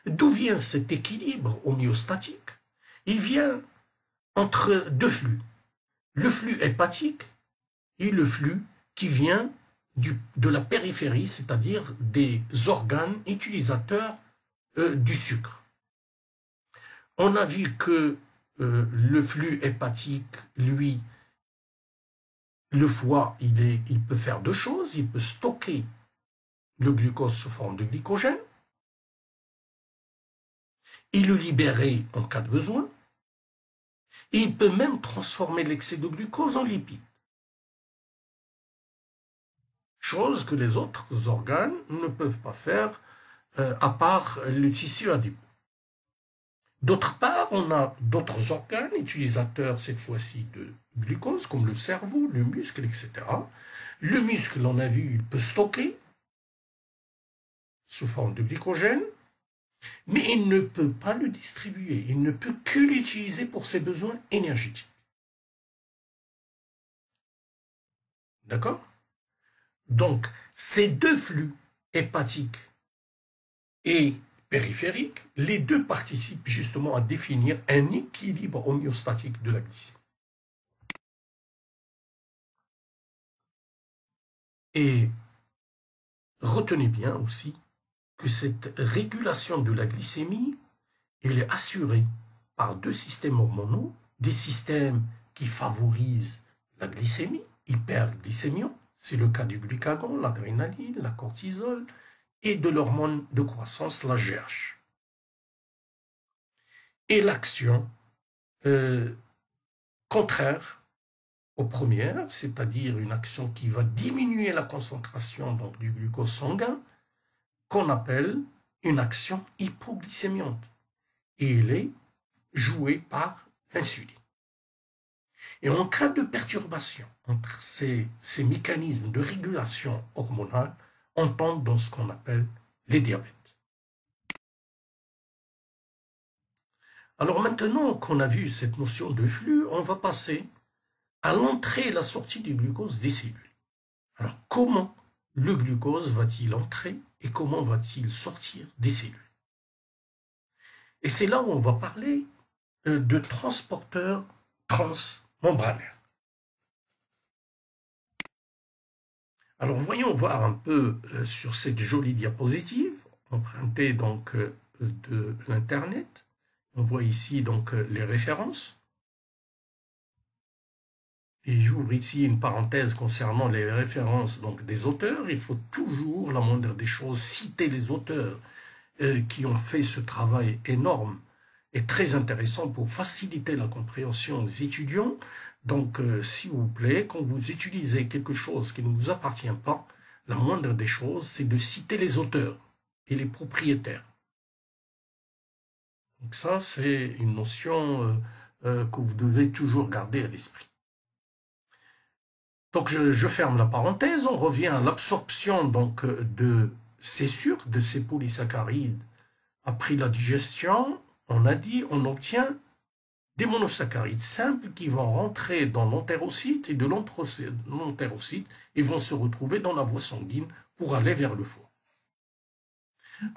D'où vient cet équilibre homéostatique? Il vient entre deux flux. Le flux hépatique et le flux qui vient de la périphérie, c'est-à-dire des organes utilisateurs du sucre. On a vu que le flux hépatique, lui, le foie, il peut faire deux choses. Il peut stocker le glucose sous forme de glycogène et le libérer en cas de besoin. Et il peut même transformer l'excès de glucose en lipides. Chose que les autres organes ne peuvent pas faire à part le tissu adipeux. D'autre part, on a d'autres organes utilisateurs cette fois-ci de glucose, comme le cerveau, le muscle, etc. Le muscle, on a vu, il peut stocker sous forme de glycogène, mais il ne peut pas le distribuer, il ne peut que l'utiliser pour ses besoins énergétiques. D'accord? Donc, ces deux flux, hépatiques et périphériques, les deux participent justement à définir un équilibre homéostatique de la glycémie. Et retenez bien aussi que cette régulation de la glycémie, elle est assurée par deux systèmes hormonaux, des systèmes qui favorisent la glycémie, hyperglycémiants, c'est le cas du glucagon, l'adrénaline, la cortisol, et de l'hormone de croissance, la GH. Et l'action contraire aux premières, c'est-à-dire une action qui va diminuer la concentration donc, du glucose sanguin, qu'on appelle une action hypoglycémiante. Et elle est jouée par l'insuline. Et en cas de perturbation entre ces mécanismes de régulation hormonale, on tombe dans ce qu'on appelle les diabètes. Alors maintenant qu'on a vu cette notion de flux, on va passer à l'entrée et la sortie du glucose des cellules. Alors comment le glucose va-t-il entrer et comment va-t-il sortir des cellules? Et c'est là où on va parler de transporteurs transmembranaires. Alors voyons voir un peu sur cette jolie diapositive, empruntée donc de l'Internet. On voit ici donc les références. Et j'ouvre ici une parenthèse concernant les références donc, des auteurs. Il faut toujours, la moindre des choses, citer les auteurs qui ont fait ce travail énorme et très intéressant pour faciliter la compréhension des étudiants. Donc, s'il vous plaît, quand vous utilisez quelque chose qui ne vous appartient pas, la moindre des choses, c'est de citer les auteurs et les propriétaires. Donc ça, c'est une notion que vous devez toujours garder à l'esprit. Donc, je ferme la parenthèse. On revient à l'absorption donc de ces sucres, de ces polysaccharides. Après la digestion, on a dit, on obtient des monosaccharides simples qui vont rentrer dans l'entérocyte et de l'entérocyte et vont se retrouver dans la voie sanguine pour aller vers le foie.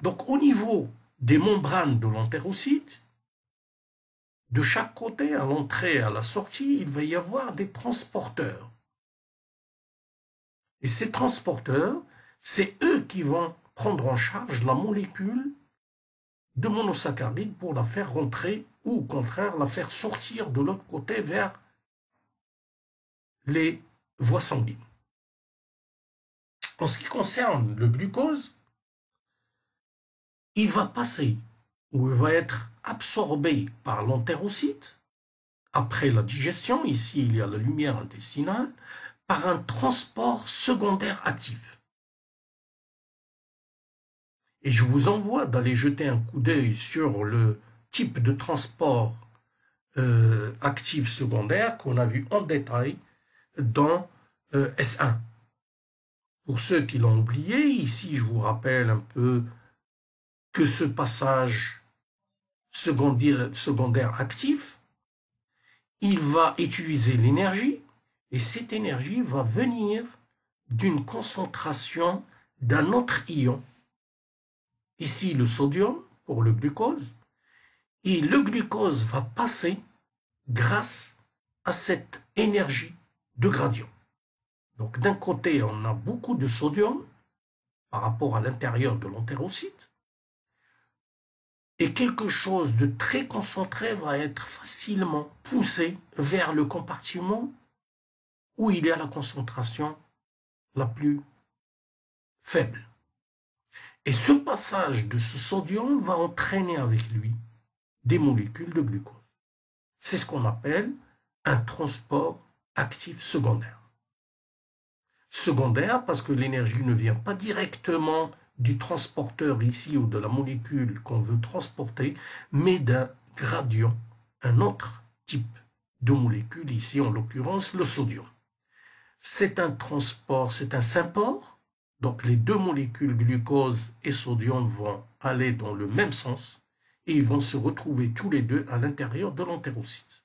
Donc, au niveau des membranes de l'entérocyte, de chaque côté, à l'entrée et à la sortie, il va y avoir des transporteurs. Et ces transporteurs, c'est eux qui vont prendre en charge la molécule de monosaccharide pour la faire rentrer ou au contraire la faire sortir de l'autre côté vers les voies sanguines. En ce qui concerne le glucose, il va passer ou il va être absorbé par l'entérocyte après la digestion, ici il y a la lumière intestinale, par un transport secondaire actif. Et je vous envoie d'aller jeter un coup d'œil sur le type de transport actif secondaire qu'on a vu en détail dans S1. Pour ceux qui l'ont oublié, ici je vous rappelle un peu que ce passage secondaire actif, il va utiliser l'énergie et cette énergie va venir d'une concentration d'un autre ion, ici le sodium pour le glucose, et le glucose va passer grâce à cette énergie de gradient. Donc d'un côté, on a beaucoup de sodium par rapport à l'intérieur de l'entérocyte, et quelque chose de très concentré va être facilement poussé vers le compartiment où il y a la concentration la plus faible. Et ce passage de ce sodium va entraîner avec lui des molécules de glucose. C'est ce qu'on appelle un transport actif secondaire. Secondaire parce que l'énergie ne vient pas directement du transporteur ici ou de la molécule qu'on veut transporter, mais d'un gradient, un autre type de molécule, ici en l'occurrence le sodium. C'est un transport, c'est un sympore, donc les deux molécules glucose et sodium vont aller dans le même sens et ils vont se retrouver tous les deux à l'intérieur de l'entérocyte.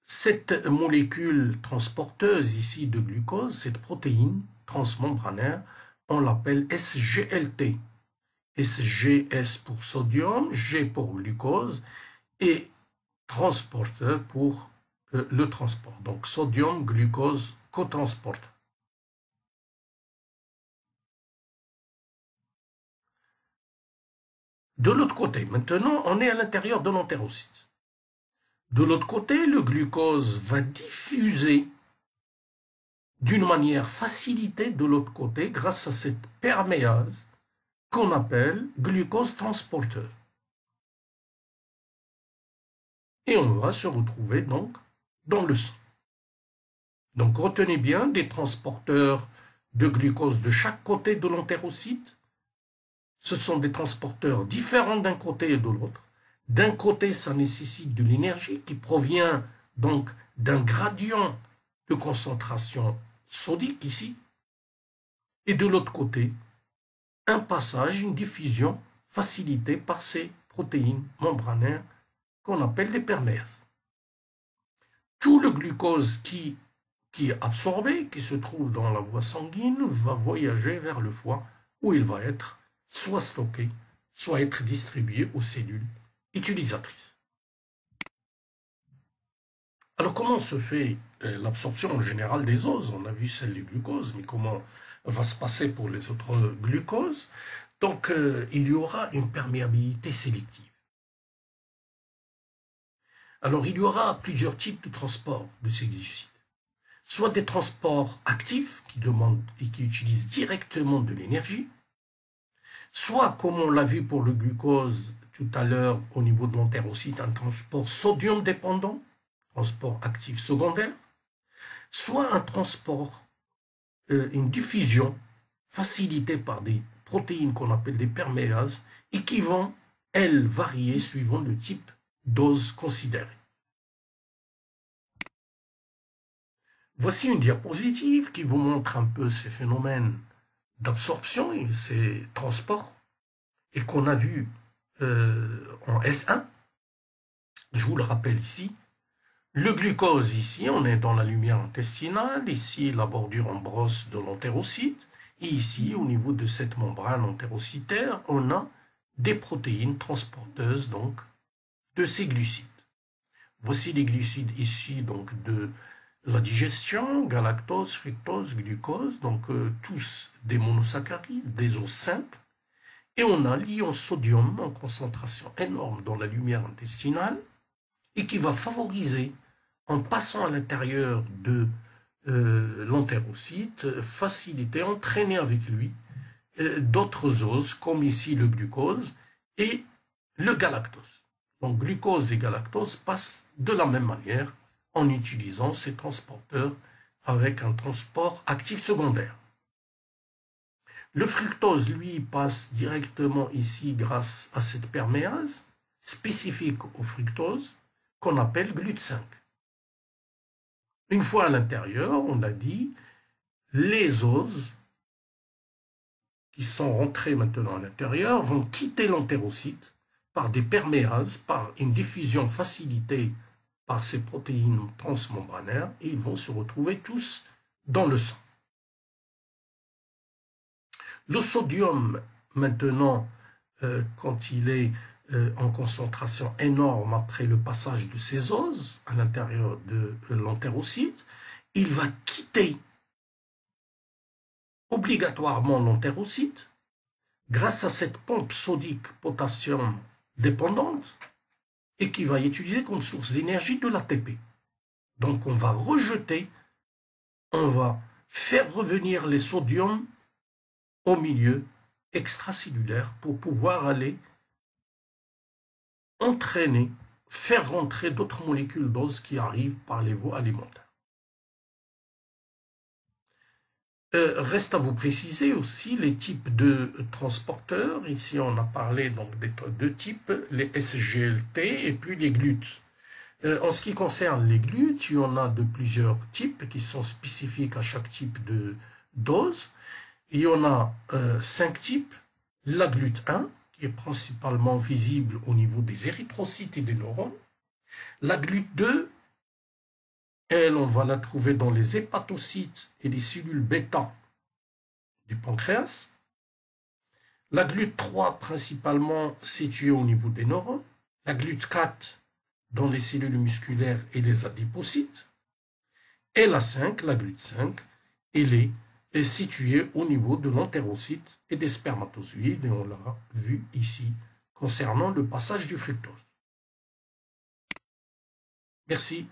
Cette molécule transporteuse ici de glucose, cette protéine transmembranaire, on l'appelle SGLT. SGS pour sodium, G pour glucose et transporteur pour le transport. Donc sodium, glucose, cotransporteur. De l'autre côté, maintenant, on est à l'intérieur de l'entérocyte. De l'autre côté, le glucose va diffuser d'une manière facilitée de l'autre côté grâce à cette perméase qu'on appelle glucose transporteur. Et on va se retrouver donc dans le sang. Donc retenez bien des transporteurs de glucose de chaque côté de l'entérocyte. Ce sont des transporteurs différents d'un côté et de l'autre. D'un côté, ça nécessite de l'énergie qui provient donc d'un gradient de concentration sodique ici. Et de l'autre côté, un passage, une diffusion facilitée par ces protéines membranaires qu'on appelle les perméases. Tout le glucose qui est absorbé, qui se trouve dans la voie sanguine, va voyager vers le foie où il va être soit stocké, soit être distribué aux cellules utilisatrices. Alors comment se fait l'absorption en général des oses? On a vu celle du glucose, mais comment va se passer pour les autres glucoses? Donc il y aura une perméabilité sélective. Alors il y aura plusieurs types de transport de ces glucides. Soit des transports actifs qui demandent et qui utilisent directement de l'énergie, soit, comme on l'a vu pour le glucose tout à l'heure au niveau de l'entérocyte, un transport sodium dépendant, transport actif secondaire, soit un transport, une diffusion facilitée par des protéines qu'on appelle des perméases et qui vont, elles, varier suivant le type dose considérée. Voici une diapositive qui vous montre un peu ces phénomènes d'absorption et ces transports et qu'on a vu en S1. Je vous le rappelle ici. Le glucose ici, on est dans la lumière intestinale, ici la bordure en brosse de l'entérocyte, et ici au niveau de cette membrane entérocytaire, on a des protéines transporteuses donc de ces glucides. Voici les glucides ici donc de la digestion, galactose, fructose, glucose, donc tous des monosaccharides, des os simples. Et on a l'ion sodium en concentration énorme dans la lumière intestinale et qui va favoriser, en passant à l'intérieur de l'entérocyte, faciliter, entraîner avec lui d'autres oses, comme ici le glucose et le galactose. Donc glucose et galactose passent de la même manière en utilisant ces transporteurs avec un transport actif secondaire. Le fructose, lui, passe directement ici grâce à cette perméase spécifique au fructose qu'on appelle GLUT5. Une fois à l'intérieur, on a dit, les oses qui sont rentrées maintenant à l'intérieur vont quitter l'entérocyte par des perméases, par une diffusion facilitée par ces protéines transmembranaires et ils vont se retrouver tous dans le sang. Le sodium, maintenant, quand il est en concentration énorme après le passage de ces oses à l'intérieur de l'entérocyte, il va quitter obligatoirement l'entérocyte grâce à cette pompe sodique potassium dépendante et qui va utiliser comme source d'énergie de l'ATP. Donc on va rejeter, on va faire revenir les sodiums au milieu extracellulaire pour pouvoir aller entraîner, faire rentrer d'autres molécules d'ose qui arrivent par les voies alimentaires. Reste à vous préciser aussi les types de transporteurs. Ici, on a parlé donc des deux types, les SGLT et puis les GLUT. En ce qui concerne les GLUT, il y en a de plusieurs types qui sont spécifiques à chaque type de dose. Il y en a 5 types. La GLUT1, qui est principalement visible au niveau des érythrocytes et des neurones. La GLUT2, elle, on va la trouver dans les hépatocytes et les cellules bêta du pancréas. La GLUT3, principalement située au niveau des neurones. La GLUT4, dans les cellules musculaires et les adipocytes. Et la 5, la GLUT5, elle est située au niveau de l'entérocyte et des spermatozoïdes, et on l'a vu ici concernant le passage du fructose. Merci.